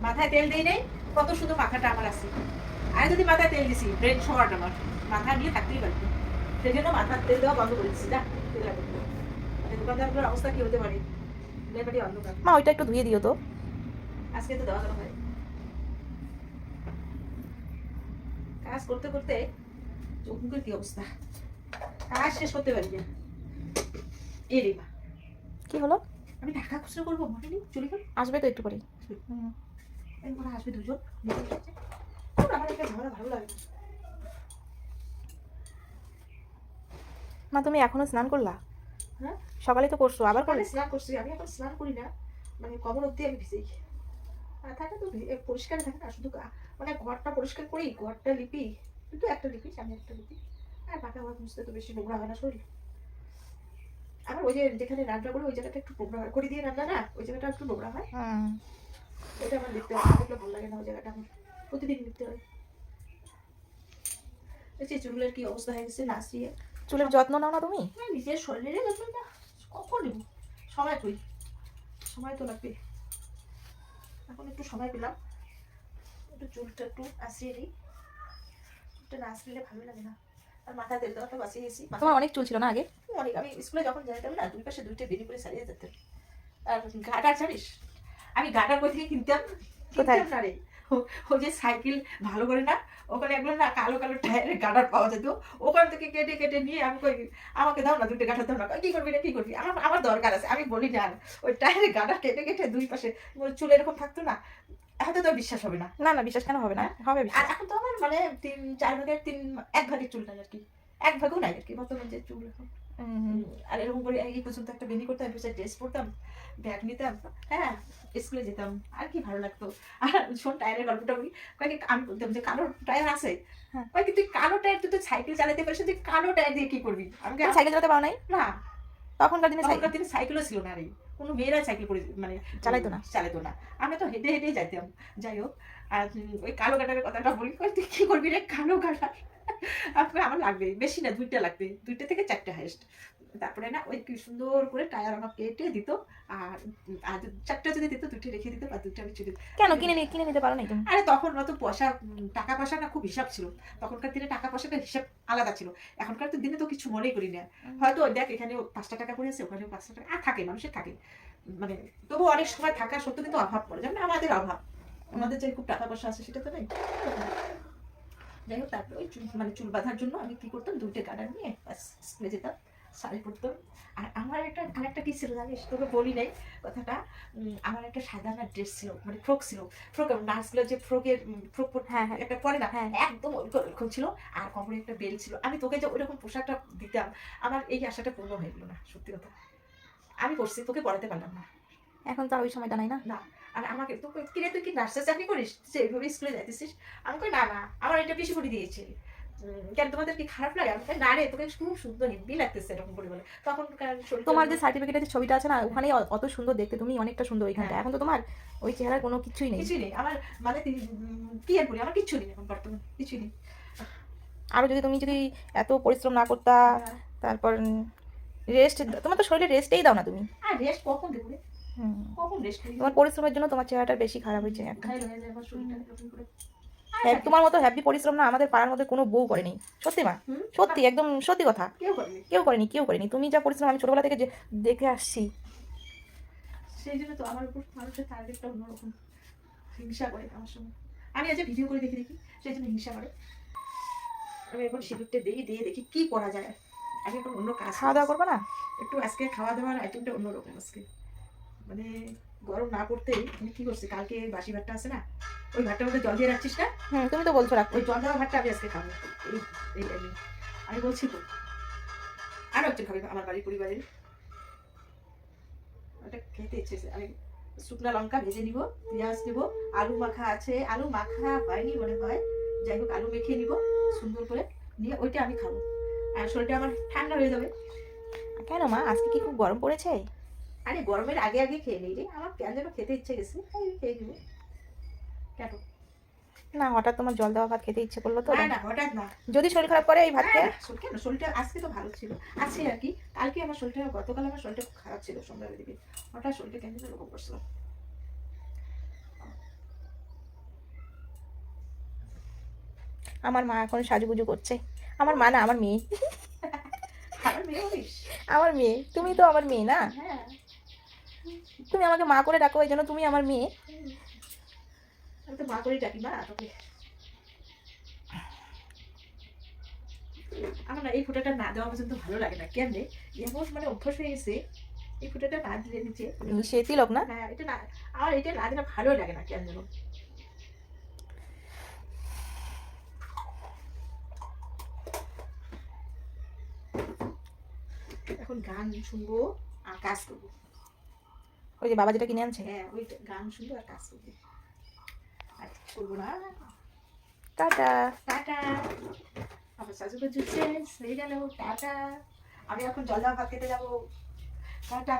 মাথায় তেল দিই নাই, কত সুন্দর মাথাটা আমার আছে। আর যদি মাথায় তেল দিছি ব্রেন শর্ট আমার, মাথা নিয়ে থাকতেই পারবো। সেই জন্য মাথার তেল দেওয়া বন্ধ করে দিচ্ছি। যা তেল লাগবে। মানে দোকানদারগুলোর অবস্থা কি হতে পারে, লেবারি অন্ধকার। মা ওইটা একটু ধুয়ে দিও তো। আজকে তো দেওয়া হয় কাজ করতে করতে চোখ মুখের কি অবস্থা, কাজ শেষ করতে পারি না। এ রে মা, কি হলো? আমি টাকা খুচরো করবো মনে নেই, চলে গেল। আসবে তো একটু পরে। এরপরে আসবে দুজন, আমার একটা ভালো ভালো লাগে না। মা তুমি এখনো স্নান করলা? হ্যাঁ সকালে তো করছো, আবার করলে? স্নান করছি, আমি এখন স্নান করি না, মানে কবর অব্দি আমি ভিজেই থাকে তো পরিষ্কার থাকে না, শুধু মানে ঘরটা পরিষ্কার করি, ঘরটা লিপি, কিন্তু একটা লিপি, আমি একটা লিপি, আর বাকি আমার মুছতে তো বেশি নোংরা হয় না শরীর। আমার ওই যে যেখানে রান্না করি ওই জায়গাটা একটু নোংরা হয়, করি দিয়ে রান্না না, ওই জায়গাটা একটু নোংরা হয়। ওইটা আমার দেখতে হয়, দেখলে ভালো লাগে না ওই জায়গাটা, আমার প্রতিদিন দেখতে হয়। এই চুলের কি অবস্থা হয়ে গেছে, নাচিয়ে। চুলের যত্ন নাও না তুমি? নিজের শরীরের যত্ন না কখন নেব, সময় কই, সময় তো লাগবে। এখন একটু সময় পেলাম, একটু চুলটা একটু আঁচড়িয়ে নিই, চুলটা না আঁচড়িলে ভালো লাগে না। আর মাথায় তেল দেওয়াটা বাঁচিয়ে গেছি। তোমার অনেক চুল ছিল না আগে? অনেক, আমি স্কুলে যখন যাইতাম না, দুই পাশে দুইটা বেনি করে সারিয়ে যেতাম। আর গাটার জানিস, আমি গাটার বই থেকে কিনতাম, কিনতাম না রে, ওই যে সাইকেল ভালো করে না, ওখানে একবার না কালো কালো টায়ারের গাটার পাওয়া যেত, ওখান থেকে কেটে কেটে নিয়ে আমি কই আমাকে দাও না দুইটা গাটার দাও না, কি করবি না কি করবি, আমার আমার দরকার আছে, আমি বলি না। ওই টায়ারের গাটার কেটে কেটে দুই পাশে চুল এরকম থাকতো না, হয়তো তোর বিশ্বাস হবে না। না না, বিশ্বাস কেন হবে না, হবে আর বিশ্বাস। এখন তো আমার মানে 3-4 ভাগের 1 ভাগের চুল নাই আর কি, 1 ভাগও নাই আর কি বর্তমান যে চুল এখন। আর এরকম করে এই পর্যন্ত একটা বেনি করতাম, ড্রেস পরতাম, ব্যাগ নিতাম, হ্যাঁ স্কুলে যেতাম, আর কি ভালো লাগতো। আর শোন টায়ারের গল্পটা বলি, কয়েক আমি বলতাম যে কালো টায়ার আছে, কয়েক তুই কালো টায়ার, তুই তো সাইকেল চালাতে পারিস, তুই কালো টায়ার দিয়ে কি করবি? আমি সাইকেল চালাতে পারো নাই? না, তখনকার দিনে সাইকেলও ছিল না রে, কোনো মেয়েরা সাইকেল করে মানে চালাতো না, আমি তো হেঁটে হেঁটেই যাইতাম। যাই হোক, আর ওই কালো কাটারের কথাটা বলি, তুই কি করবি রে কালো কাটার? আমার লাগবে বেশি না, 2টা লাগবে, 2টা থেকে 4টা হাইস্ট। তারপরে না ওই কি সুন্দর করে টায়ার আমার কেটে দিত, আর 4টা যদি দিত 2টা রেখে দিত, আর 2টা আমি চুরি। কেন কিনে নিতে পারো নাই তুমি? আরে তখন অত পয়সা, টাকা পয়সা না খুব হিসাব ছিল, তখনকার দিনে টাকা পয়সাটা হিসাব আলাদা ছিল। এখনকার তো দিনে তো কিছু মনেই করি না, হয়তো দেখ এখানে 5টা টাকা করে আছে, ওখানে 5টা টাকা আর থাকে, মানুষের থাকে, মানে তবু অনেক সময় থাকা সত্ত্বেও কিন্তু অভাব পড়ে, যেমন আমাদের অভাব, আমাদের যে খুব টাকা পয়সা আছে সেটা তো নেই। যাই হোক, তারপরে ওই মানে চুল বাঁধার জন্য আমি কি করতাম, 2টা গার্ডার নিয়ে স্কুলে যেতাম, শাড়ি পরতাম। আর আমার আরেকটা কি ছিল জানিস, তোকে বলি নাই কথাটা, আমার একটা সাদা না ড্রেস ছিল, মানে ফ্রক ছিল, ফ্রক নার্সগুলো যে ফ্রকের ফ্রক একটা পরে না, একদম ওইরকম ছিল, আর কোমরে একটা বেল্ট ছিল। আমি তোকে যে ওইরকম পোশাকটা দিতাম, আমার এই আশাটা পূর্ণ হয়ে গেলো না, সত্যি কথা। আমি করছি, তোকে পড়াতে পারলাম না। এখন তো আর ওই সময়টা নাই না। না, আর আমাকে তো কিরে তুই কি নার্সের চাকরি করিস, যে এইভাবে স্কুলে যাইতেছিস? আমি কই না না, আমার এটা বেশি করে দিয়েছে, কেন তোমাদের কি খারাপ লাগে? আমি না রে, তোকে খুব সুন্দর হেভি লাগতেছে এরকম করে বলে। তখন তোমার যে সার্টিফিকেটের ছবিটা আছে না, ওখানে অত সুন্দর দেখতে, তুমি অনেকটা সুন্দর ওইখানটা। এখন তো তোমার ওই চেহারার কোনো কিছুই নেই, কিছুই নেই আমার, মানে কি আর বলি, আমার কিচ্ছু নেই এখন বর্তমানে, কিছুই নেই। আরো যদি তুমি এত পরিশ্রম না করতা, তারপর রেস্ট, তোমার তো শরীরে রেস্টেই দাও না তুমি। আর রেস্ট কখন দেবো রে, কখন রেস্ট করি? তোমার পরিশ্রমের জন্য তোমার চেহারাটা বেশি খারাপ হয়েছে এখন। হ্যাঁ, তোমার মতো হ্যাপি পরিশ্রম না আমাদের পাড়ার মধ্যে কোনো বউ করেনি, সত্যি মা, সত্যি একদম সত্যি কথা, কেউ করেনি। তুমি যা পরিশ্রম আমি ছোটবেলা থেকে যে দেখে আসছি, সেই জন্য তো আমার উপর মানুষের টার্গেটটা অন্যরকম, হিংসা করে আমার সঙ্গে। আমি আজ ভিডিও করে দেখি সেই জন্য হিংসা করে। আমি এখন সিঁদুরটা দিয়ে দেখি কি করা যায়। আমি এখন অন্য কাজ, খাওয়া দাওয়া করবো না একটু আজকে খাওয়া দাওয়ার আইটেমটা অন্যরকম আজকে, মানে গরম না করতেই আমি কি করছি, কালকে বাসি ভাতটা আছে না, ওই ভাতটার মধ্যে জল দিয়ে রাখছিস না, তুমি তো বলছো রাখতে, ওই জল দেওয়া ভাতটা আমি আজকে খাবো। এই আমি বলছি তো, আরো একজন খাবে আমার বাড়ির পরিবারের, ওটা খেতে ইচ্ছে, আমি শুকনা লঙ্কা ভেজে নিব, পেঁয়াজ নিব, আলু মাখা আছে, আলু মাখা হয়নি মনে হয়, যাই হোক আলু মেখে নিব সুন্দর করে, নিয়ে ওইটা আমি খাবো, আর শরীরটা আমার ঠান্ডা হয়ে যাবে। কেন মা, আজকে কি খুব গরম পড়েছে? আরে গরমের আগে আগে খেয়ে নিই রে, আমার কেন যেন খেতে ইচ্ছে গেছে, খেয়ে নিব। কেন না, হঠাৎ তোমার জল দেওয়া ভাত খেতে ইচ্ছে করলো তো? না হঠাৎ না, যদি শরীর খারাপ করে এই ভাত খেয়ে? কেন, শরীরটা আজকে তো ভালো ছিল, আছে আর কি, কালকে আমার শরীরটা, গতকাল আমার শরীরটা খুব খারাপ ছিল সন্ধ্যার দিকে, হঠাৎ শরীরটা কেন যেন রকম করছিলাম। আমার মা এখন সাজুগুজু করছে। আমার মা না, আমার মেয়ে। আমার মেয়ে বলিস? আমার মেয়ে, তুমি তো আমার মেয়ে না? হ্যাঁ। তুমি আমাকে মা করে ডাকো, এই জন্য তুমি আমার মেয়ে। আমি তো মা করেই ডাকি না তোকে। আমার না এই ফোঁটাটা না দেওয়া পর্যন্ত ভালো লাগে না, কেমনে এমন মানে অভ্যাস হয়ে গেছে এই ফোঁটাটা না দিলে নিচে। সে তিলক না? হ্যাঁ, এটা না, আমার এটা না দিলে ভালোই লাগে না কেন যেন। এখন গান শুনবো আর কাজ করবো। ওই যে বাবা যেটা কিনে আনছে। হ্যাঁ, ওই গান শুনবো আর কাজ করবো, আর কিছু করবো না। টাটা। টাটা। আমার শাশুড়ি জুটছে হয়ে গেল। টাটা। আমি এখন জল দেওয়া ভাত খেতে যাবো। টাটা।